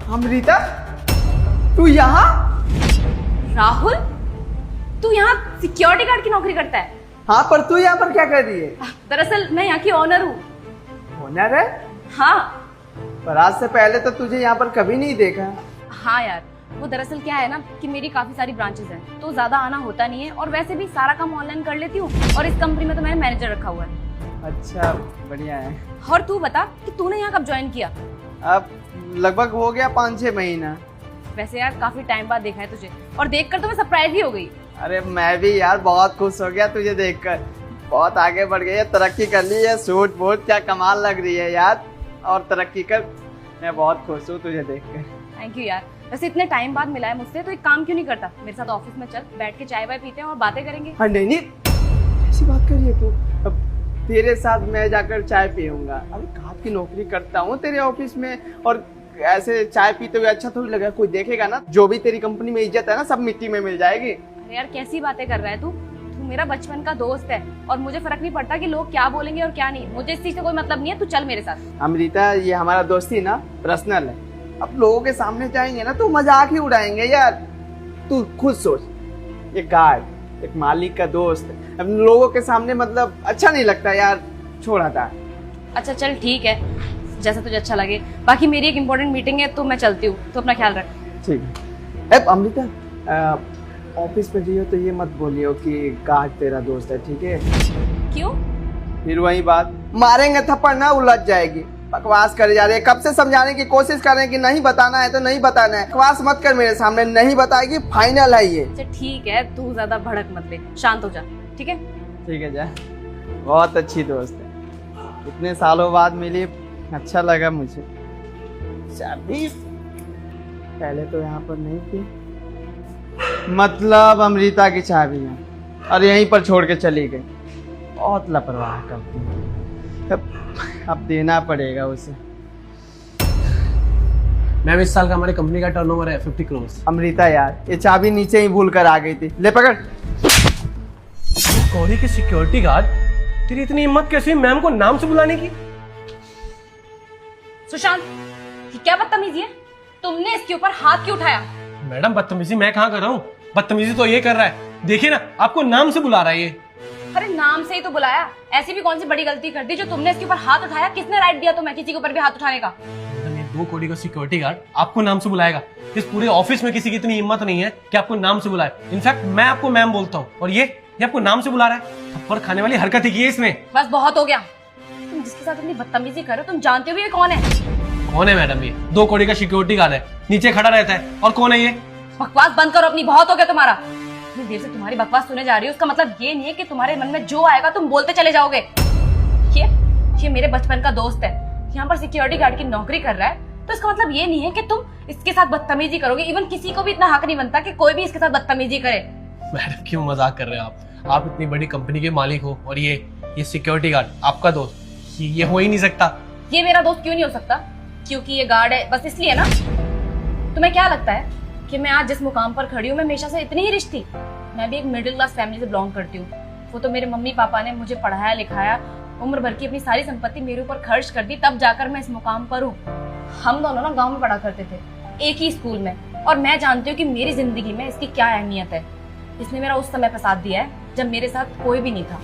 अमृता, तू यहाँ? राहुल, तू यहाँ सिक्योरिटी गार्ड की नौकरी करता है? हाँ, पर तू यहाँ पर क्या कर रही है? दरअसल मैं यहाँ की ऑनर हूँ। ओनर है? हाँ। पर आज से पहले तो तुझे यहाँ पर कभी नहीं देखा। हाँ यार, वो दरअसल क्या है ना कि मेरी काफी सारी ब्रांचेस हैं, तो ज्यादा आना होता नहीं है और वैसे भी सारा काम ऑनलाइन कर लेती हूँ और इस कंपनी में तो मैंने मैनेजर रखा हुआ है। अच्छा, बढ़िया है। और तू बता कि तूने यहाँ कब ज्वाइन किया? अब लगभग हो गया 5-6 महीना। वैसे यार काफी टाइम बाद देखा है तुझे और देखकर तो मैं सरप्राइज ही हो गई। अरे मैं भी यार बहुत खुश हो गया तुझे देखकर। बहुत आगे बढ़ गई है, तरक्की कर ली है, सूट बूट क्या कमाल लग रही है यार। और तरक्की कर, मैं बहुत खुश हूँ तुझे देखकर। थैंक यू यार। वैसे इतने टाइम बाद मिला है मुझसे, तो एक काम क्यों नहीं करता, मेरे साथ ऑफिस में चल, बैठ के चाय वाय पीते हैं और बातें करेंगे। हाँ नहीं नहीं, कैसी बात कर रही है तू? अब तेरे साथ मैं जाकर चाय पीऊंगा? अरे कहाँ की नौकरी करता हूँ तेरे ऑफिस में, और ऐसे चाय पीते हुए अच्छा थोड़ी लगा, कोई देखेगा ना। जो भी तेरी कंपनी में इज्जत है ना, सब मिट्टी में मिल जाएगी। अरे यार कैसी बातें कर रहा है तू मेरा बचपन का दोस्त है और मुझे फर्क नहीं पड़ता कि लोग क्या बोलेंगे और क्या नहीं। मुझे इस चीज से कोई मतलब नहीं है, तू चल मेरे साथ। अमृता, ये हमारा दोस्ती ना पर्सनल है। अब लोगों के सामने जाएंगे ना तो मजाक ही उड़ाएंगे यार। तू खुद सोच, एक गार्ड, एक मालिक का दोस्त, अब लोगों के सामने मतलब अच्छा नहीं लगता यार, छोड़ा था। अच्छा चल ठीक है, जैसा तुझे अच्छा लगे। बाकी मेरी एक इम्पोर्टेंट मीटिंग है तो मैं चलती हूँ, तो अपना ख्याल रख। ठीक है। अब अमृता, ऑफिस में जाइयो तो ये मत बोलियो कि गार्ड तेरा दोस्त है, ठीक है? क्यों? फिर वही बात, मारेंगे थप्पड़ ना, उलझ जाएगी। बकवास करे जा रहे हैं, कब से समझाने की कोशिश कर रहे हैं कि नहीं बताना है तो नहीं बताना है। बकवास मत कर मेरे सामने, नहीं बताएगी, फाइनल है ये। अच्छा ठीक है, तू ज्यादा भड़क मत ले, शांत हो जा, ठीक है? ठीक है जा, बहुत अच्छी दोस्त है, इतने सालों बाद मिली, अच्छा लगा मुझे। चाबी पहले तो यहाँ पर नहीं थी, मतलब अमृता की चाबी है, और यहीं पर छोड़ के चली गई। बहुत लापरवाह करती है, अब देना पड़ेगा उसे। मैम, इस साल का हमारी कंपनी का टर्नओवर है 50 करोड़। अमृता यार, ये चाबी नीचे ही भूल कर आ गई थी, ले पकड़। गौरी की सिक्योरिटी गार्ड, तेरी इतनी हिम्मत कैसे हुई मैम को नाम से बुलाने की? सुशांत, ये क्या बदतमीजी है? तुमने इसके ऊपर हाथ क्यों उठाया? मैडम, बदतमीजी मैं कहाँ कर रहा हूँ? बदतमीजी तो ये कर रहा है, देखिए ना, आपको नाम से बुला रहा है ये। अरे नाम से ही तो बुलाया, ऐसी भी कौन सी बड़ी गलती कर दी जो तुमने इसके ऊपर हाथ उठाया? किसने राइट दिया तुम्हें किसी के ऊपर भी हाथ उठाने का? मैडम, ये 2 करोड़ का सिक्योरिटी गार्ड आपको नाम से बुलाएगा? इस पूरे ऑफिस में किसी की इतनी हिम्मत नहीं है कि आपको नाम से बुलाए। इनफैक्ट मैं आपको मैम बोलता हूँ, और ये आपको नाम से बुला रहा है। थप्पड़ खाने वाली हरकत ही की है इसने। बस बहुत हो गया, तुम जिसके साथ इतनी बदतमीजी कर रहे हो, तुम जानते हो ये कौन है? कौन है मैडम? ये 2 करोड़ का सिक्योरिटी गार्ड है, नीचे खड़ा रहता है। और कौन है ये? बकवास बंद करो अपनी, बहुत हो गया तुम्हारा। इतनी देर से तुम्हारी बकवास सुने जा रही हूँ, उसका मतलब ये नहीं है कि तुम्हारे मन में जो आएगा तुम बोलते चले जाओगे। ये मेरे बचपन का दोस्त है, यहाँ पर सिक्योरिटी गार्ड की नौकरी कर रहा है, तो इसका मतलब ये नहीं है कि तुम इसके साथ बदतमीजी करोगे। इवन किसी को भी इतना हक नहीं बनता कि कोई भी इसके साथ बदतमीजी करे। मैडम, क्यों मजाक कर रहे हो आप इतनी बड़ी कंपनी के मालिक हो, और ये सिक्योरिटी गार्ड आपका दोस्त, ये हो ही नहीं सकता। ये मेरा दोस्त क्यों नहीं हो सकता? क्योंकि ये गार्ड है, बस इसलिए ना? तुम्हें क्या लगता है कि मैं आज जिस मुकाम पर खड़ी हूँ मैं हमेशा से इतनी ही रिच थी? मैं भी एक मिडिल क्लास फैमिली से बिलोंग करती हूँ। वो तो मेरे मम्मी पापा ने मुझे पढ़ाया लिखाया, उम्र भर की अपनी सारी संपत्ति मेरे ऊपर खर्च कर दी, तब जाकर मैं इस मुकाम पर हूँ। हम दोनों ना गाँव में पढ़ा करते थे, एक ही स्कूल में, और मैं जानती हूँ कि मेरी जिंदगी में इसकी क्या अहमियत है। इसने मेरा उस समय पर साथ दिया है जब मेरे साथ कोई भी नहीं था।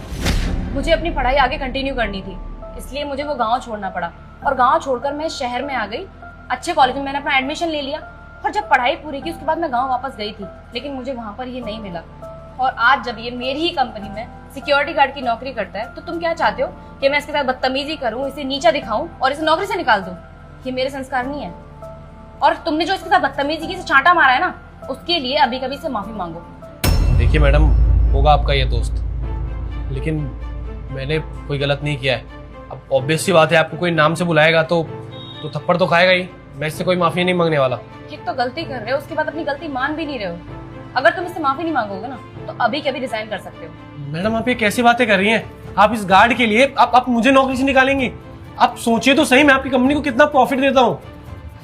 मुझे अपनी पढ़ाई आगे कंटिन्यू करनी थी, इसलिए मुझे वो गाँव छोड़ना पड़ा, और गाँव छोड़कर मैं शहर में आ गई। अच्छे कॉलेज में मैंने अपना एडमिशन ले लिया, और जब पढ़ाई पूरी की उसके बाद मैं गाँव वापस गई थी, लेकिन मुझे वहाँ पर ये नहीं मिला। और आज जब ये मेरी ही कंपनी में सिक्योरिटी गार्ड की नौकरी करता है, तो तुम क्या चाहते हो कि मैं इसके साथ बदतमीजी करूं, इसे नीचा दिखाऊं और इसे नौकरी से निकाल दूं? ये मेरे संस्कार नहीं है। और तुमने जो इसके साथ बदतमीजी की, चांटा मारा है ना, उसके लिए अभी कभी से माफी मांगो। देखिए मैडम, होगा आपका ये दोस्त, लेकिन मैंने कोई गलत नहीं किया है। अब ऑब्वियस सी बात है, आपको कोई नाम से बुलाएगा तो थप्पड़ तो खाएगा ही। मैं इससे कोई माफी नहीं मांगने वाला। एक तो गलती कर रहे हो, उसके बाद अपनी गलती मान भी नहीं रहे हो। अगर तुम इससे माफी नहीं मांगोगे ना, तो अभी कभी रिजाइन कर सकते हो। मैडम, आप ये कैसी बातें कर रही हैं? आप इस गार्ड के लिए आप मुझे नौकरी से निकालेंगी? आप सोचिए तो सही, मैं आपकी कंपनी को कितना प्रॉफिट देता हूँ।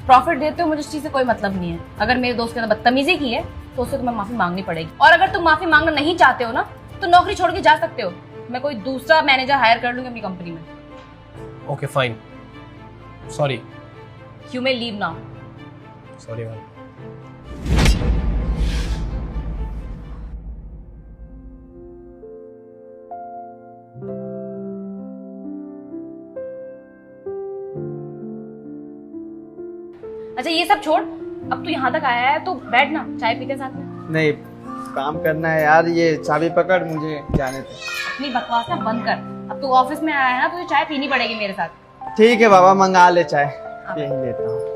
प्रॉफिट देते हो, मुझे इस चीज से कोई मतलब नहीं है। अगर मेरे दोस्त के साथ बदतमीजी की है तो उससे तुम्हें माफी मांगनी पड़ेगी, और अगर तुम माफी मांगना नहीं चाहते हो ना, तो नौकरी छोड़ के जा सकते हो। मैं कोई दूसरा मैनेजर हायर कर लूंगी अपनी कंपनी में। Okay fine, sorry. You may leave now. Sorry ma'am. अच्छा ये सब छोड़, अब तू यहाँ तक आया है तो बैठ ना, चाय पीते साथ में। नहीं, काम करना है यार, ये चाबी पकड़, मुझे जाने दे। अपनी बकवास ना बंद कर, अब तू ऑफिस में आया है ना, तुझे चाय पीनी पड़ेगी मेरे साथ। ठीक है बाबा, मंगा ले चाय, पी लेता हूँ।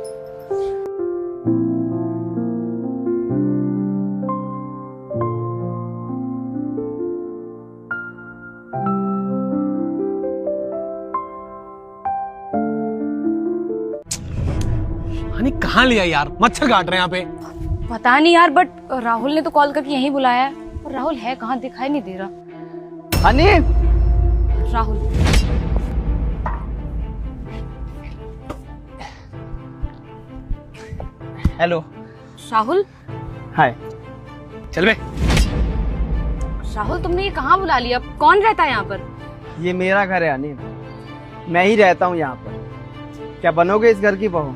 हनी कहाँ लिया यार, मच्छर काट रहे हैं यहाँ पे। पता नहीं यार, बट राहुल ने तो कॉल करके यहीं बुलाया है, और राहुल है कहाँ, दिखाई नहीं दे रहा। हनी, राहुल हेलो। राहुल हाय। चल बे। राहुल तुमने ये कहाँ बुला लिया, कौन रहता है यहाँ पर? ये मेरा घर है हनी, मैं ही रहता हूँ यहाँ पर। क्या बनोगे इस घर की बहू?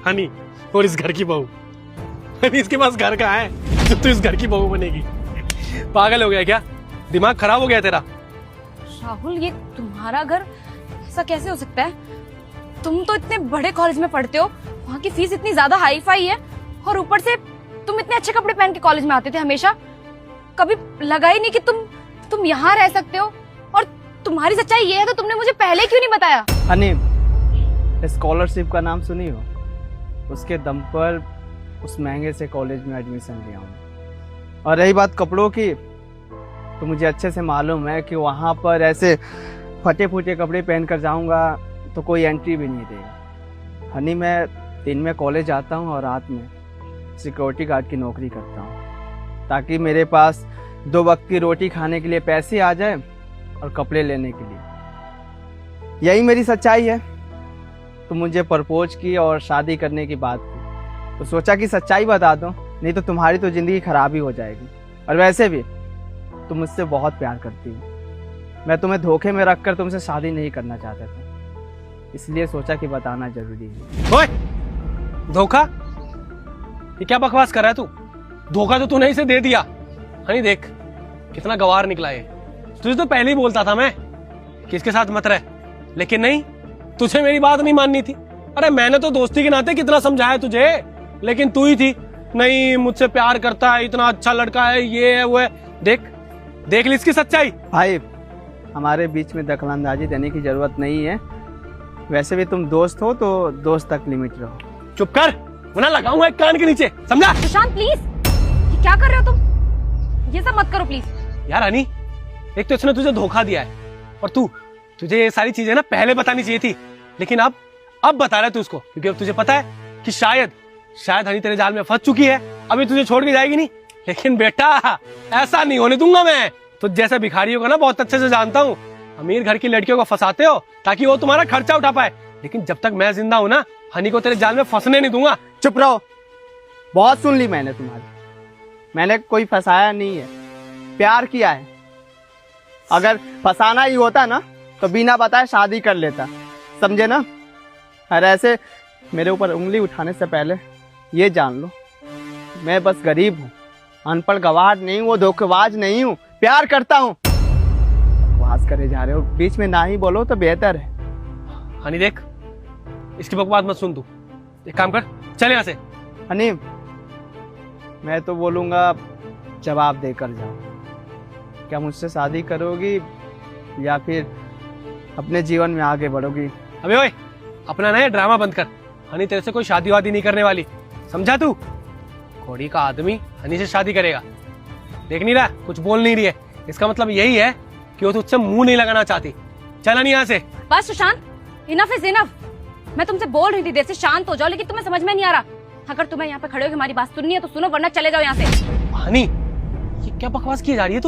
हनी और इस घर की बहू, हनी इसके पास घर कहाँ है जो तू इस घर की बहू बनेगी? पागल हो गया क्या, दिमाग खराब हो गया तेरा? राहुल ये तुम्हारा घर, ऐसा कैसे हो सकता है? तुम तो इतने बड़े कॉलेज में पढ़ते हो, वहाँ की फीस इतनी ज्यादा हाई फाई है, और ऊपर से तुम इतने अच्छे कपड़े पहन के कॉलेज में आते थे हमेशा। कभी लगा ही नहीं कि तुम यहाँ रह सकते हो, और तुम्हारी सच्चाई ये है तो तुमने मुझे पहले क्यों नहीं बताया? हनी, स्कॉलरशिप का नाम सुनी हो? उसके दम पर उस महंगे से कॉलेज में एडमिशन लिया हूँ। और रही बात कपड़ों की, तो मुझे अच्छे से मालूम है कि वहाँ पर ऐसे फटे फूटे कपड़े पहनकर जाऊँगा तो कोई एंट्री भी नहीं देगा। हनी, मैं दिन में कॉलेज आता हूँ और रात में सिक्योरिटी गार्ड की नौकरी करता हूँ, ताकि मेरे पास 2 वक्त की रोटी खाने के लिए पैसे आ जाए और कपड़े लेने के लिए। यही मेरी सच्चाई है। तो मुझे प्रपोज की और शादी करने की बात की, तो सोचा कि सच्चाई बता दूं, नहीं तो तुम्हारी तो जिंदगी खराब ही हो जाएगी। और वैसे भी तुम मुझसे बहुत प्यार करती हो, मैं तुम्हें धोखे में रखकर तुमसे शादी नहीं करना चाहता था, इसलिए सोचा कि बताना जरूरी है। ओए, धोखा? ये क्या बकवास कर रहा है तू? धोखा तो तूने इसे दे दिया। हनी देख कितना गवार निकला है। तुझे तो पहले ही बोलता था मैं कि इसके साथ मत रह, लेकिन नहीं, तुझे मेरी बात नहीं माननी थी। अरे मैंने तो दोस्ती के नाते कितना समझाया तुझे, लेकिन तू ही थी, नहीं मुझसे प्यार करता है, इतना अच्छा लड़का है, ये है वो है। देख ली इसकी सच्चाई। भाई, हमारे बीच में दखलंदाजी देने की जरूरत नहीं है। वैसे भी तुम दोस्त हो तो दोस्त तक लिमिट रहो। चुप कर, वरना लगाऊंगा एक कान के नीचे, समझा? सुशांत प्लीज, ये क्या कर रहे हो तुम? ये सब मत करो प्लीज। यार हनी, एक तो इसने तुझे धोखा दिया है, और तुझे ये सारी चीजें ना पहले बतानी चाहिए थी, लेकिन अब बता रहा है तू उसको, क्योंकि अब तुझे पता है कि शायद हनी तेरे जाल में फंस चुकी है, अभी तुझे छोड़ के जाएगी नहीं। लेकिन बेटा ऐसा नहीं होने दूंगा मैं। तो जैसे भिखारियों को ना बहुत अच्छे से जानता हूँ, अमीर घर की लड़कियों को फंसाते हो ताकि वो तुम्हारा खर्चा उठा पाए, लेकिन जब तक मैं जिंदा हूं ना, हनी को तेरे जाल में फंसने नहीं दूंगा। चुप रहो, बहुत सुन ली मैंने तुम्हारी। मैंने कोई फंसाया नहीं है, प्यार किया है। अगर फंसाना ही होता ना तो बिना बताए शादी कर लेता, समझे ना? और ऐसे मेरे ऊपर उंगली उठाने से पहले ये जान लो, मैं बस गरीब हूँ, अनपढ़ गवार नहीं हूँ, वो धोखेबाज नहीं हूँ, प्यार करता हूँ। बकवास करे जा रहे हो, बीच में ना ही बोलो तो बेहतर है। हनी देख, इसकी बकवास मत सुन, तू एक काम कर, चल यहाँ से। हनी, मैं तो बोलूँगा जवाब देकर जाओ, क्या मुझसे शादी करोगी या फिर अपने जीवन में आगे बढ़ोगी? अबे ओए, अपना ना ये ड्रामा बंद कर। हनी तेरे से कोई शादी वादी नहीं करने वाली, समझा तू? घोड़ी का आदमी हनी से शादी करेगा। देख नहीं रहा, कुछ बोल नहीं रही है, इसका मतलब यही है कि वो तुझसे मुंह नहीं लगाना चाहती। चल हनी यहाँ से। बस सुशांत, इनफ इज इनफ। मैं तुमसे बोल रही थी देर से शांत हो जाओ, लेकिन तुम्हें समझ में नहीं आ रहा। अगर तुम्हें यहाँ पे खड़े होकर हमारी बात सुननी है तो सुनो, वरना चले जाओ यहाँ से। हनी, ये क्या बकवास की जा रही है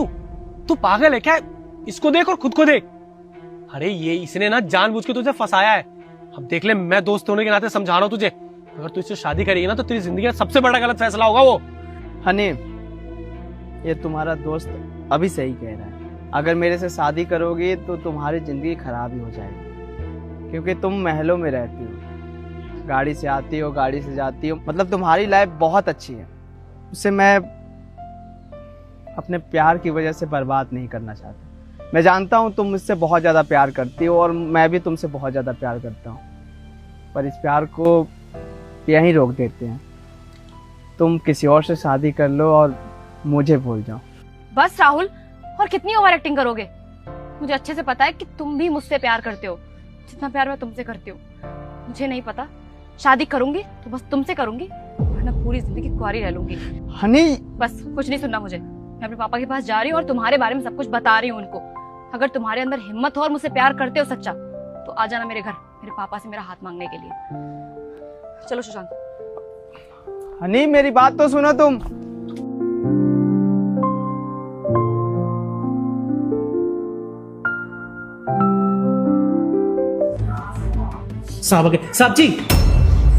तू पागल है क्या? इसको देख और खुद को देख। अरे ये इसने ना जानबूझ के तुझे फंसाया है। अब देख ले, मैं दोस्त होने के नाते समझा रहा हूँ तुझे, अगर तू इससे शादी करेगी ना तो तेरी जिंदगी का सबसे बड़ा गलत फैसला होगा वो। हनी, ये तुम्हारा दोस्त अभी सही कह रहा है, अगर मेरे से शादी करोगी तो तुम्हारी जिंदगी खराब ही हो जाएगी, क्योंकि तुम महलों में रहती हो, गाड़ी से आती हो, गाड़ी से जाती हो, मतलब तुम्हारी लाइफ बहुत अच्छी है। उसे मैं अपने प्यार की वजह से बर्बाद नहीं करना चाहता। मैं जानता हूँ तुम मुझसे बहुत ज़्यादा प्यार करती हो और मैं भी तुमसे बहुत ज़्यादा प्यार करता हूँ, पर इस प्यार को यहीं रोक देते हैं। तुम किसी और से शादी कर लो और मुझे भूल जाओ। बस राहुल, और कितनी ओवर एक्टिंग करोगे? मुझे अच्छे से पता है कि तुम भी मुझसे प्यार करते हो जितना प्यार मैं तुमसे करती हूँ। मुझे नहीं पता, शादी करूंगी तो बस तुमसे करूंगी, वरना पूरी जिंदगी कुंवारी रह लूंगी। हनी, बस कुछ नहीं सुनना मुझे। मैं अपने पापा के पास जा रही हूँ और तुम्हारे बारे में सब कुछ बता रही हूँ उनको। अगर तुम्हारे अंदर हिम्मत हो और मुझसे प्यार करते हो सच्चा, तो आ जाना मेरे घर, मेरे पापा से मेरा हाथ मांगने के लिए। चलो सुशांत। हनी मेरी बात तो सुनो तुम। साहब जी,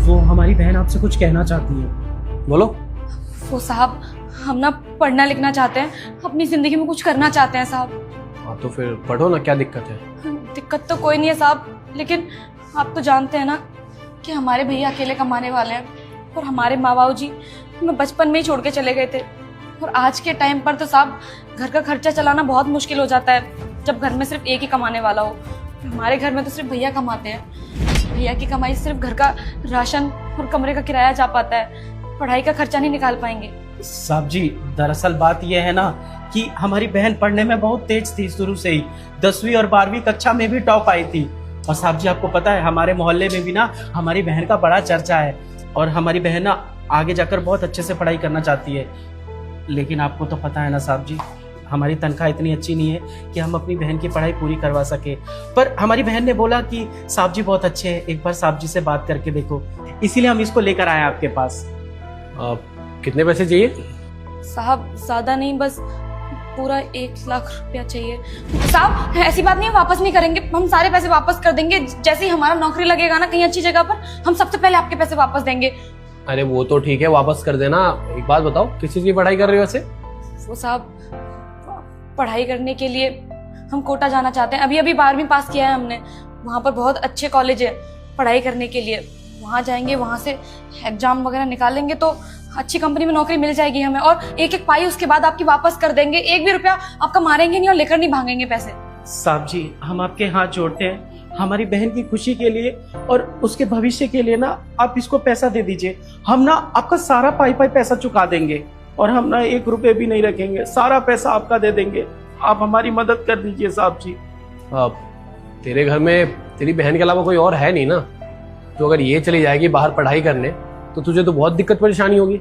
वो हमारी बहन आपसे कुछ कहना चाहती है। बोलो। वो साहब, हम ना पढ़ना लिखना चाहते हैं, अपनी जिंदगी में कुछ करना चाहते हैं साहब। हाँ तो फिर पढ़ो ना, क्या दिक्कत है? दिक्कत तो कोई नहीं है साहब, लेकिन आप तो जानते हैं ना कि हमारे भैया अकेले कमाने वाले हैं और हमारे माँ बाबू जी हमें बचपन में ही छोड़ के चले गए थे। और आज के टाइम पर तो साहब घर का खर्चा चलाना बहुत मुश्किल हो जाता है जब घर में सिर्फ एक ही कमाने वाला हो। हमारे घर में तो सिर्फ भैया कमाते हैं। भैया की कमाई सिर्फ घर का राशन और कमरे का किराया जा पाता है, पढ़ाई का खर्चा नहीं निकाल पाएंगे। साहब जी, दरअसल बात यह है ना कि हमारी बहन पढ़ने में बहुत तेज थी, शुरू से ही 10वीं और 12वीं कक्षा में भी टॉप आई थी। और साहब जी आपको पता है हमारे मोहल्ले में भी ना हमारी बहन का बड़ा चर्चा है और हमारी बहन ना आगे जाकर बहुत अच्छे से पढ़ाई करना चाहती है। लेकिन आपको तो पता है ना साहब जी, हमारी तनख्वाह इतनी अच्छी नहीं है कि हम अपनी बहन की पढ़ाई पूरी करवा सके। पर हमारी बहन ने बोला कि साहब जी बहुत अच्छे हैं, एक बार साहब जी से बात करके देखो, इसीलिए हम इसको लेकर आए आपके पास। कितने पैसे चाहिए? साहब ज्यादा नहीं, बस पूरा 1 लाख रुपया चाहिए। साहब ऐसी बात नहीं है, वापस नहीं करेंगे, हम सारे पैसे वापस कर देंगे। जैसे ही हमारा नौकरी लगेगा ना कहीं अच्छी जगह पर, हम सबसे पहले आपके पैसे वापस देंगे। अरे वो तो ठीक है, वापस कर देना। एक बात बताओ, किस चीज की पढ़ाई कर रहे हो वैसे? वो साहब पढ़ाई करने के लिए हम कोटा जाना चाहते हैं। अभी अभी 12वीं पास किया है हमने, वहाँ पर बहुत अच्छे कॉलेज है पढ़ाई करने के लिए। वहाँ जाएंगे, वहाँ से एग्जाम वगैरह निकालेंगे तो अच्छी कंपनी में नौकरी मिल जाएगी हमें, और एक एक पाई उसके बाद आपकी वापस कर देंगे। एक भी रुपया आपका मारेंगे नहीं और लेकर नहीं भागेंगे पैसे। साहब जी हम आपके हाथ जोड़ते हैं, हमारी बहन की खुशी के लिए और उसके भविष्य के लिए ना आप इसको पैसा दे दीजिए। हम ना आपका सारा पाई पैसा चुका देंगे और हम ना 1 रुपए भी नहीं रखेंगे, सारा पैसा आपका दे देंगे। आप हमारी मदद कर दीजिए साहब जी। तेरे घर में तेरी बहन के अलावा कोई और है नहीं ना? तो अगर ये चली जाएगी बाहर पढ़ाई करने तो तुझे तो बहुत दिक्कत परेशानी होगी।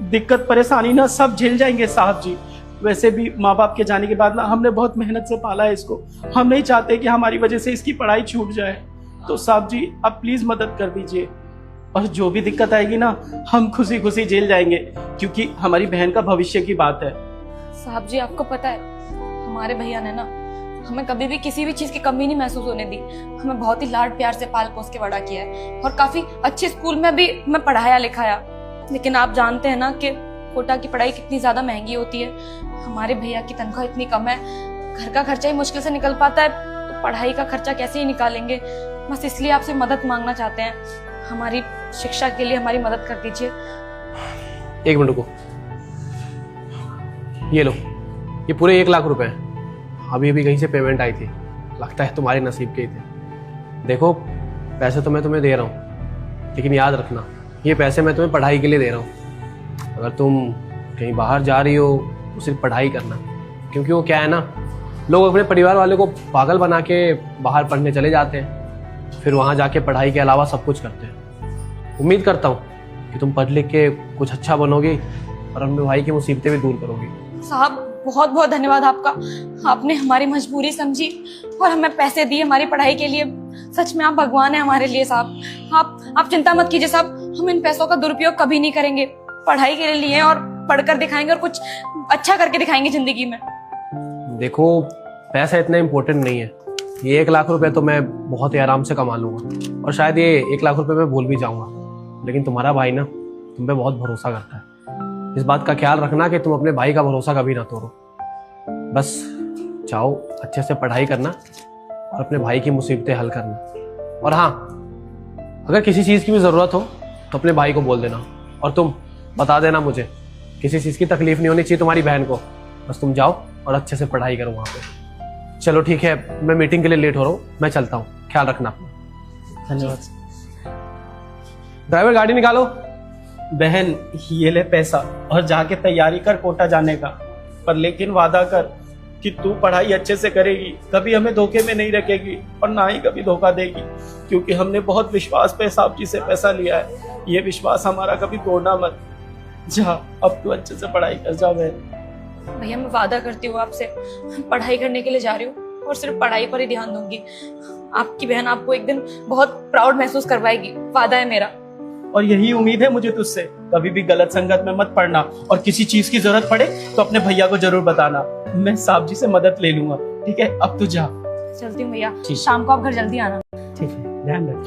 दिक्कत परेशानी ना सब झेल जाएंगे साहब जी। वैसे भी माँ बाप के जाने के बाद ना हमने बहुत मेहनत से पाला है इसको, हम नहीं चाहते कि हमारी वजह से इसकी पढ़ाई छूट जाए। तो साहब जी आप प्लीज मदद कर दीजिए, और जो भी दिक्कत आएगी ना हम खुशी खुशी झेल जाएंगे, क्योंकि हमारी बहन का भविष्य की बात है। साहब जी आपको पता है हमारे भैया ने ना हमें कभी भी किसी भी चीज की कमी नहीं महसूस होने दी। हमें बहुत ही लाड प्यार से पाल पोस के बड़ा किया है और काफी अच्छे स्कूल में भी हमें पढ़ाया लिखाया। लेकिन आप जानते हैं ना कि कोटा की पढ़ाई कितनी ज्यादा महंगी होती है। हमारे भैया की तनख्वाह इतनी कम है, घर का खर्चा ही मुश्किल से निकल पाता है, तो पढ़ाई का खर्चा कैसे ही निकालेंगे। बस इसलिए आपसे मदद मांगना चाहते हैं, हमारी शिक्षा के लिए हमारी मदद कर दीजिए। 1 मिनट रुको, ये लो, ये पूरे 1 लाख रुपए हैं। अभी अभी कहीं से पेमेंट आई थी, लगता है तुम्हारे नसीब के ही थे। देखो पैसे तो मैं तुम्हें दे रहा हूँ, लेकिन याद रखना ये पैसे मैं तुम्हें पढ़ाई के लिए दे रहा हूँ। अगर तुम कहीं बाहर जा रही हो तो सिर्फ पढ़ाई करना, क्योंकि वो क्या है ना, लोग अपने परिवार वाले को पागल बना के बाहर पढ़ने चले जाते हैं, फिर वहाँ जाके पढ़ाई के अलावा सब कुछ करते हैं। उम्मीद करता हूँ कि तुम पढ़ लिख के कुछ अच्छा बनोगी और अपने भाई की मुसीबतें भी दूर करोगी। साहब बहुत बहुत धन्यवाद आपका, आपने हमारी मजबूरी समझी और हमें पैसे दिए हमारी पढ़ाई के लिए। सच में आप भगवान हैं हमारे लिए साहब। आप चिंता मत कीजिए साहब, हम इन पैसों का दुरुपयोग कभी नहीं करेंगे। पढ़ाई के लिए लिए और पढ़कर दिखाएंगे और कुछ अच्छा करके दिखाएंगे जिंदगी में। देखो पैसा इतना इम्पोर्टेंट नहीं है, ये 1 लाख रुपए तो मैं बहुत ही आराम से कमा लूंगा और शायद ये 1 लाख रुपए मैं भूल भी जाऊंगा। लेकिन तुम्हारा भाई ना तुम पे बहुत भरोसा करता है। इस बात का ख्याल रखना कि तुम अपने भाई का भरोसा कभी ना तोड़ो। बस जाओ अच्छे से पढ़ाई करना और अपने भाई की मुसीबतें हल करना। और हाँ, अगर किसी चीज़ की भी ज़रूरत हो तो अपने भाई को बोल देना, और तुम बता देना मुझे, किसी चीज़ की तकलीफ नहीं होनी चाहिए तुम्हारी बहन को। बस तुम जाओ और अच्छे से पढ़ाई करो वहाँ पे। चलो ठीक है, मैं मीटिंग के लिए लेट हो रहा हूँ, मैं चलता हूँ, ख्याल रखना अपना। धन्यवाद। ड्राइवर गाड़ी निकालो। बहन ये ले पैसा और जाके तैयारी कर कोटा जाने का, पर लेकिन वादा कर कि तू पढ़ाई अच्छे से करेगी, कभी हमें धोखे में नहीं रखेगी और ना ही कभी धोखा देगी, क्योंकि हमने बहुत विश्वास पे साहब जी से पैसा लिया है। ये विश्वास हमारा कभी तोड़ना मत। जा, अब तू अच्छे से पढ़ाई कर, जा बहन। भैया मैं वादा करती हूँ आपसे, पढ़ाई करने के लिए जा रही हूँ और सिर्फ पढ़ाई पर ही ध्यान दूंगी। आपकी बहन आपको एक दिन बहुत प्राउड महसूस करवाएगी, वादा है मेरा। और यही उम्मीद है मुझे तुझसे, कभी भी गलत संगत में मत पड़ना, और किसी चीज की जरूरत पड़े तो अपने भैया को जरूर बताना, मैं साहब जी से मदद ले लूंगा। ठीक है, अब तू जा। चलती हूँ भैया, ठीक। शाम को आप घर जल्दी आना। ठीक है, ध्यान रख।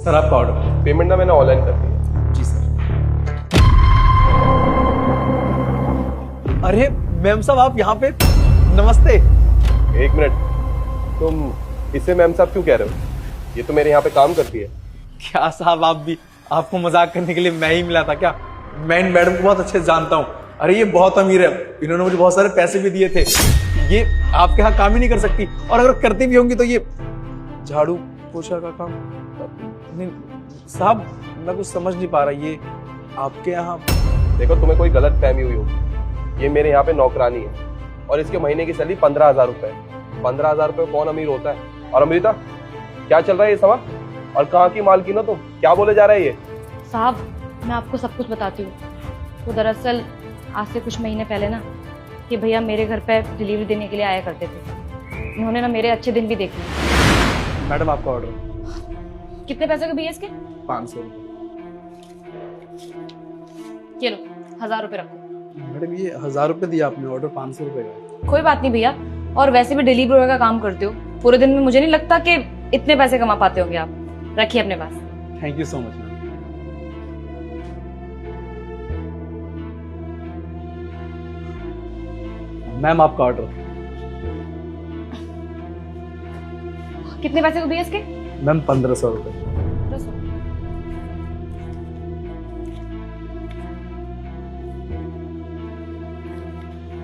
सर आपका ऑर्डर। पेमेंट ना मैंने ऑनलाइन कर दी है। जी सर। अरे मैम साहब आप यहाँ पे, नमस्ते। एक मिनट, तुम इसे मैम साहब क्यों कह रहे हो? ये तो मेरे यहाँ पे काम करती है। क्या साहब आप भी, आपको मजाक करने के लिए मैं ही मिला था क्या? मैं इन मैडम को बहुत अच्छे से जानता हूँ। अरे ये बहुत अमीर है, इन्होंने मुझे बहुत सारे पैसे भी दिए थे। ये आपके यहाँ काम ही नहीं कर सकती, और अगर करती भी होंगी तो ये झाड़ू पोछा का काम नहीं। साहब मैं कुछ समझ नहीं पा रहा, ये आपके यहाँ। देखो तुम्हें कोई गलत फहमी हुई होगी, ये मेरे यहाँ पे नौकरानी है और इसके महीने की सैलरी 15,000 रुपए। 15,000 रुपए कौन अमीर होता है? और अमृता क्या चल रहा है ये समा? और कहाँ की मालकिन हो तुम? क्या बोले जा रहा है ये? साहब मैं आपको सब कुछ बताती हूँ। तो दरअसल आज से कुछ महीने पहले ना ये भैया मेरे घर पे डिलीवरी देने के लिए आया करते थे। इन्होंने ना मेरे अच्छे दिन भी देखे। मैडम आपका ऑर्डर। कितने पैसे के भैया इसके? 500। ये लो 1,000 रुपये रखो। मैडम ये 1,000 रुपए दिया आपने, ऑर्डर 500 रुपए का। कोई बात नहीं भैया, और वैसे भी डिलीवरी बॉय का काम करते हो, पूरे दिन में मुझे नहीं लगता कि इतने पैसे कमा पाते होंगे आप। रखिए अपने पास। Thank you so much ma'am. Ma'am आपका ऑर्डर। कितने पैसे को भैया इसके? मैम 1,500 रुपए।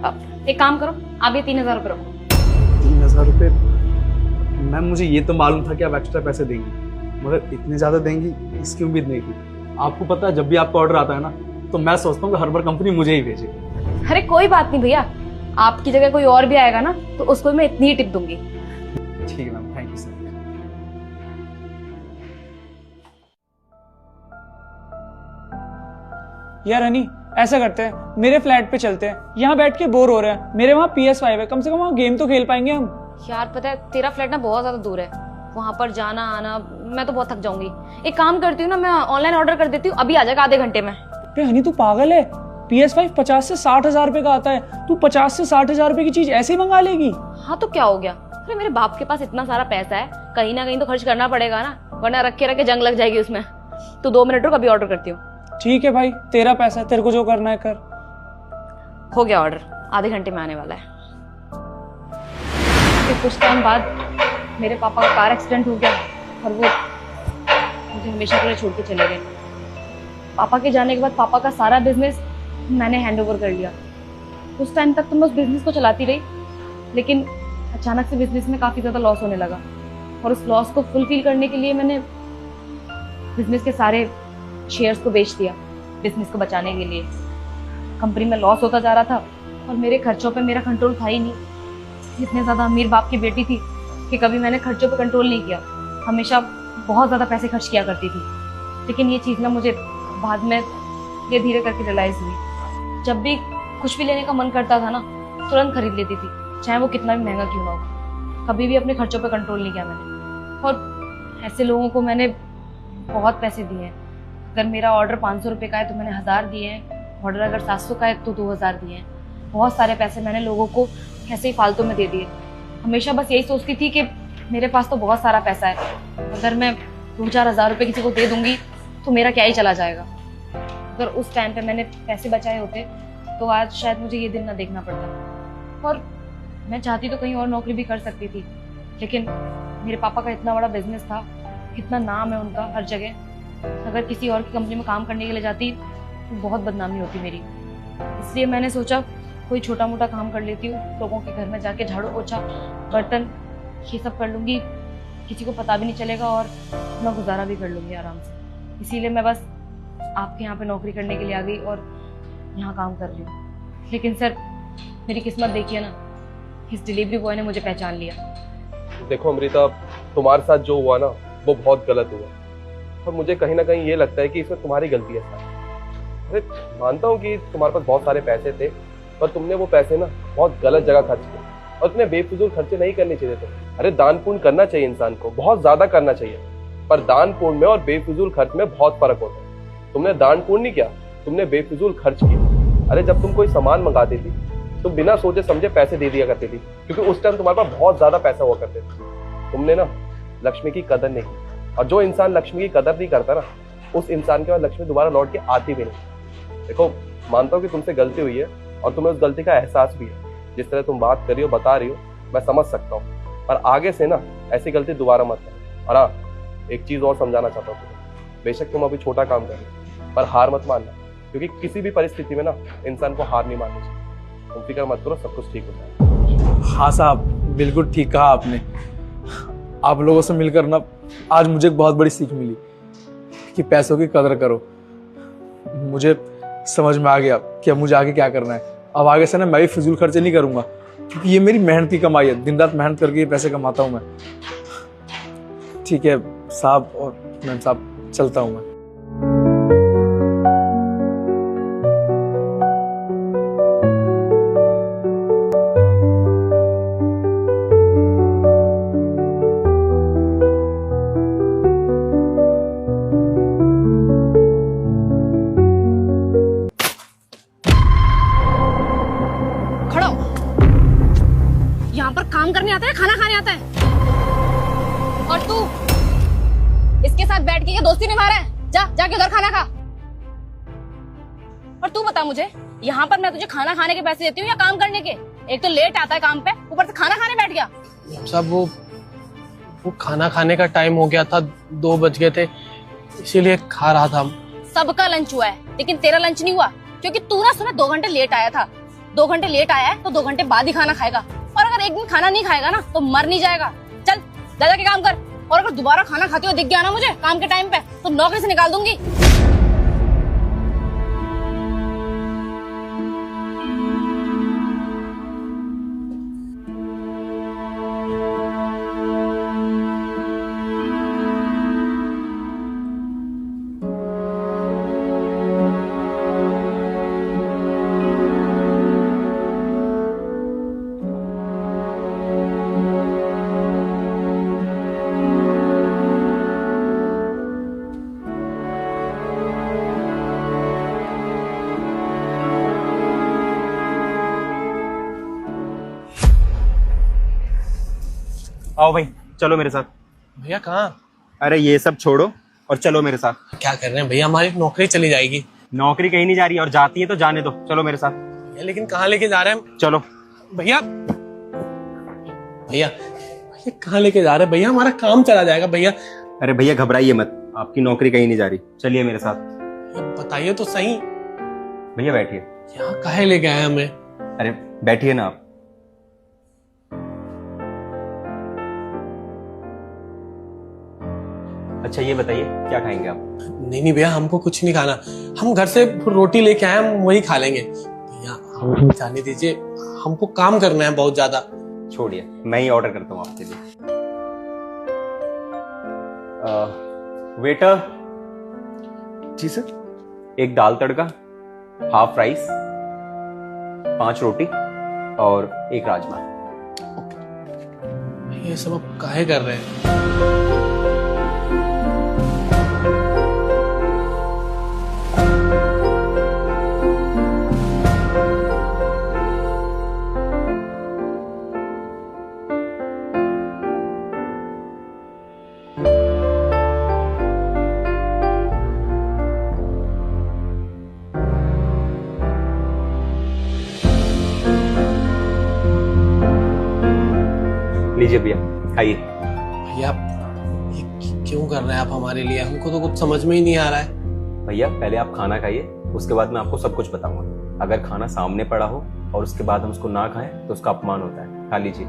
अब एक काम करो, आप ये 3,000 रुपये रखो। 3,000 रुपए? मैम मुझे ये तो मालूम था कि आप एक्स्ट्रा पैसे देंगी, मगर इतने ज्यादा देंगी इसकी उम्मीद नहीं थी। आपको पता है जब भी आपका ऑर्डर आता है ना, तो मैं सोचता हूँ कि हर बार कंपनी मुझे ही भेजे। अरे कोई बात नहीं भैया, आपकी जगह कोई और भी आएगा ना तो उसको भी मैं इतनी ही टिप दूंगी। ठीक है मैम, थैंक यू सर। यार हनी ऐसा करते हैं, मेरे फ्लैट पे चलते हैं, यहाँ बैठ के बोर हो रहे हैं। मेरे वहाँ PS5 है, कम से कम वहाँ गेम तो खेल पाएंगे हम। यार पता है तेरा फ्लैट ना बहुत ज्यादा दूर है, वहां पर जाना आना मैं तो बहुत थक जाऊंगी। एक काम करती हूँ ना, मैं ऑनलाइन ऑर्डर कर देती हूँ, अभी आ जाएगा आधे घंटे में। अरे हनी तू पागल है, PS5 50 से 60 हजार रुपए का आता है, तू 50 से 60 हजार रुपए की चीज ऐसे ही मंगा लेगी? हाँ तो क्या हो गया? अरे मेरे बाप के पास इतना सारा पैसा है, कहीं ना कहीं तो खर्च करना पड़ेगा ना, वरना रखे रखे जंग लग जाएगी उसमें। तो 2 मिनट रुक, अभी ऑर्डर करती हूँ। ठीक है भाई, तेरा पैसा है, तेरे को जो करना है कर। हो गया ऑर्डर, आधे घंटे में आने वाला है। फिर कुछ टाइम बाद मेरे पापा का कार एक्सीडेंट हो गया और वो मुझे हमेशा के लिए छोड़ के चले गए। पापा के जाने के बाद पापा का सारा बिजनेस मैंने हैंड ओवर कर लिया। उस टाइम तक तो मैं उस बिजनेस को चलाती रही, लेकिन अचानक से बिजनेस में काफ़ी ज़्यादा लॉस होने लगा और उस लॉस को फुलफिल करने के लिए मैंने बिजनेस के सारे शेयर्स को बेच दिया बिजनेस को बचाने के लिए। कंपनी में लॉस होता जा रहा था और मेरे खर्चों पे मेरा कंट्रोल था ही नहीं। इतने ज़्यादा अमीर बाप की बेटी थी कि कभी मैंने खर्चों पे कंट्रोल नहीं किया, हमेशा बहुत ज़्यादा पैसे खर्च किया करती थी। लेकिन ये चीज़ ना मुझे बाद में धीरे धीरे करके रियलाइज़ हुई। जब भी कुछ भी लेने का मन करता था ना, तुरंत खरीद लेती थी, चाहे वो कितना भी महंगा क्यों ना हो। कभी भी अपने खर्चों पे कंट्रोल नहीं किया मैंने, और ऐसे लोगों को मैंने बहुत पैसे दिए हैं। अगर मेरा ऑर्डर 500 रुपये का है तो मैंने 1,000 दिए हैं, ऑर्डर अगर 700 का है तो 2,000 दिए हैं। बहुत सारे पैसे मैंने लोगों को ऐसे ही फालतू में दे दिए। हमेशा बस यही सोचती थी कि मेरे पास तो बहुत सारा पैसा है, अगर मैं 2-4 हज़ार रुपये किसी को दे दूंगी तो मेरा क्या ही चला जाएगा। अगर उस टाइम पे मैंने पैसे बचाए होते तो आज शायद मुझे ये दिन ना देखना पड़ता। और मैं चाहती तो कहीं और नौकरी भी कर सकती थी, लेकिन मेरे पापा का इतना बड़ा बिजनेस था, इतना नाम है उनका हर जगह, अगर किसी और की कंपनी में काम करने के लिए जाती तो बहुत बदनामी होती मेरी। इसलिए मैंने सोचा कोई छोटा मोटा काम कर लेती हूँ, लोगों के घर में जाके झाड़ू पोछा बर्तन ये सब कर लूँगी, किसी को पता भी नहीं चलेगा और अपना गुजारा भी कर लूँगी आराम से। इसीलिए मैं बस आपके यहाँ पे नौकरी करने के लिए आ गई और यहाँ काम कर रही हूँ। लेकिन सर मेरी किस्मत देखिए ना, इस डिलीवरी बॉय ने मुझे पहचान लिया। देखो अमृता, तुम्हारे साथ जो हुआ ना वो बहुत गलत हुआ, और मुझे कहीं ना कहीं ये लगता है कि इसमें तुम्हारी गलती है सारी। अरे मानता हूँ कि तुम्हारे पास बहुत सारे पैसे थे, पर तुमने वो पैसे ना बहुत गलत जगह खर्च किए, और इतने बेफिजूल खर्चे नहीं करने चाहिए थे। अरे दान पुण्य करना चाहिए इंसान को, बहुत ज्यादा करना चाहिए, पर दान पुण्य में और बेफिजूल खर्च में बहुत फर्क होता है। तुमने दान पुण्य नहीं किया, तुमने बेफिजूल खर्च किया। अरे जब तुम कोई सामान मंगाती थी तुम बिना सोचे समझे पैसे दे दिया करती थी, क्योंकि उस टाइम तुम्हारे पास बहुत ज्यादा पैसा हुआ करते थे। तुमने ना लक्ष्मी की कदर नहीं की, और जो इंसान लक्ष्मी की कदर नहीं करता ना, उस इंसान के बाद लक्ष्मी दोबारा लौट के आती भी नहीं। देखो मानता हूँ कि तुमसे गलती हुई है और तुम्हें उस गलती का एहसास भी है। जिस तरह तुम बात कर रही हो, बता रही हो, मैं समझ सकता हूँ, पर आगे से ना ऐसी गलती दोबारा मत करो। और हाँ, एक चीज और समझाना चाहता हूँ तुम्हें, बेशक तुम अभी छोटा काम कर रहे हो, पर हार मत मानना, क्योंकि किसी भी परिस्थिति में ना इंसान को हार नहीं माननी चाहिए। तुम फिक्र मत करो, सब कुछ ठीक हो जाएगा। हाँ साहब, बिल्कुल ठीक कहा आपने। आप लोगों से मिलकर ना आज मुझे एक बहुत बड़ी सीख मिली कि पैसों की कदर करो। मुझे समझ में आ गया कि अब मुझे आगे क्या करना है। अब आगे से ना मैं भी फिजूल खर्चे नहीं करूंगा, क्योंकि ये मेरी मेहनत की कमाई है। दिन रात मेहनत करके ये पैसे कमाता हूँ मैं। ठीक है साहब और मैम साहब, चलता हूँ मैं। खड़ो, यहाँ पर काम करने आता है, खाना खाने आता है, और तू इसके साथ बैठ के क्या दोस्ती निभा रहा है? जा जाके उधर खाना खा। और तू बता मुझे, यहाँ पर मैं तुझे खाना खाने के पैसे देती हूँ या काम करने के? एक तो लेट आता है काम पे, ऊपर से खाना खाने बैठ गया। साहब वो खाना खाने का टाइम हो गया था, 2 बज गए थे, इसीलिए खा रहा था। सबका लंच हुआ है, लेकिन तेरा लंच नहीं हुआ, क्योंकि तू ना सुबह 2 घंटे लेट आया था। 2 घंटे लेट आया है तो 2 घंटे बाद ही खाना खाएगा, और अगर एक दिन खाना नहीं खाएगा ना तो मर नहीं जाएगा। चल जा जाके काम कर, और अगर दोबारा खाना खाते हुए दिख गया ना मुझे काम के टाइम पे, तो नौकरी से निकाल दूंगी। आओ भाई, चलो मेरे साथ। भैया कहाँ? अरे ये सब छोड़ो और चलो मेरे साथ। क्या कर रहे हैं भैया? हमारी नौकरी चली जाएगी। नौकरी कहीं नहीं जा रही, और जाती है तो जाने दो। चलो मेरे साथ। भैया लेकिन कहाँ लेके जा रहे हैं? चलो। भैया भैया भैया कहाँ लेके जा रहे हैं? भैया हमारा काम चला जाएगा भैया। अरे भैया घबराइए मत, आपकी नौकरी कहीं नहीं जा रही। चलिए मेरे साथ। बताइए तो सही, भैया बैठिए। यहाँ काहे लेके आए हमें? अरे बैठिए ना आप। अच्छा ये बताइए क्या खाएंगे आप? नहीं भैया, हमको कुछ नहीं खाना, हम घर से रोटी लेके आए, हम वही खा लेंगे। भैया हमको जाने दीजिए, हमको काम करना है बहुत ज्यादा। छोड़िए, मैं ही ऑर्डर करता हूँ आपके लिए। वेटर। जी सर। एक दाल तड़का, हाफ राइस, 5 रोटी और 1 राजमा। ये सब आप काहे कर रहे हैं? लीजिए भैया, खाइए। भैया ये क्यों कर रहे हैं आप हमारे लिए? हमको तो कुछ समझ में ही नहीं आ रहा है। भैया पहले आप खाना खाइए, उसके बाद मैं आपको सब कुछ बताऊंगा। अगर खाना सामने पड़ा हो और उसके बाद हम उसको ना खाएं तो उसका अपमान होता है। खा लीजिए।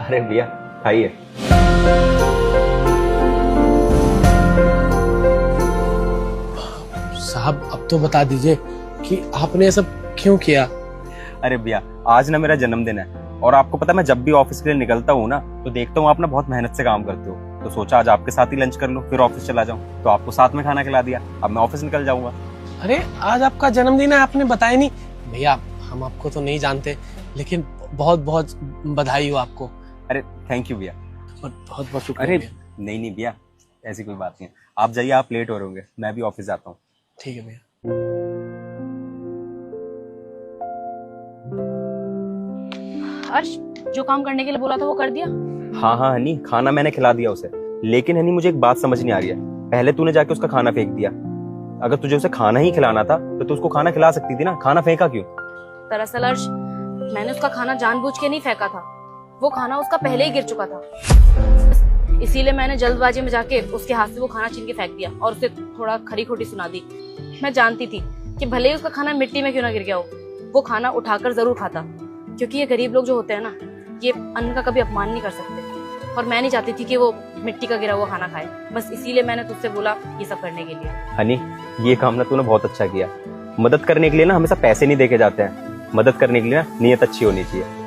अरे भैया खाइए। साहब अब तो बता दीजिए कि आपने ये सब क्यों किया? अरे भैया आज ना मेरा जन्मदिन है और आपको पता है मैं जब भी ऑफिस के लिए निकलता हूँ ना तो देखता हूँ आप ना बहुत मेहनत से काम करते हो, तो सोचा आज आपके साथ ही लंच कर लूँ फिर ऑफिस चला जाऊँ। तो आपको साथ में खाना खिला दिया, अब मैं ऑफिस निकल जाऊंगा। अरे आज आपका जन्मदिन है, आपने बताया नहीं। भैया हम आपको तो नहीं जानते, लेकिन बहुत बहुत बधाई हो आपको। अरे थैंक यू भैया। बहुत बहुत शुक्रिया। अरे नहीं भैया ऐसी कोई बात नहीं है, आप जाइए, आप लेट हो रहे होंगे, मैं भी ऑफिस जाता हूँ। ठीक है भैया। हर्ष, जो काम करने के लिए बोला था वो कर दिया? हाँ हनी, खाना मैंने खिला दिया उसे, लेकिन हनी मुझे एक बात समझ नहीं आ रही है। पहले तूने जाके उसका खाना फेंक दिया, अगर तुझे उसे खाना ही खिलाना था तो तू उसको खाना खिला सकती थी ना, खाना फेंका क्यों? दरअसल हर्ष, मैंने उसका खाना जानबूझ के नहीं फेंका था, वो खाना उसका पहले ही गिर चुका था, इसीलिए मैंने जल्दबाजी में जाके उसके हाथ से वो खाना छीन के फेंक दिया और उसे थोड़ा खरी खोटी सुना दी। मैं जानती थी कि भले ही उसका खाना मिट्टी में क्यों ना गिर गया हो, वो खाना उठाकर जरूर खाता, क्योंकि ये गरीब लोग जो होते हैं ना, ये अन्न का कभी अपमान नहीं कर सकते, और मैं नहीं चाहती थी कि वो मिट्टी का गिरा हुआ खाना खाए। बस इसीलिए मैंने तुझसे बोला ये सब करने के लिए। हनी ये काम ना तूने बहुत अच्छा किया। मदद करने के लिए ना हमेशा पैसे नहीं देके जाते हैं, मदद करने के लिए ना नीयत अच्छी होनी चाहिए।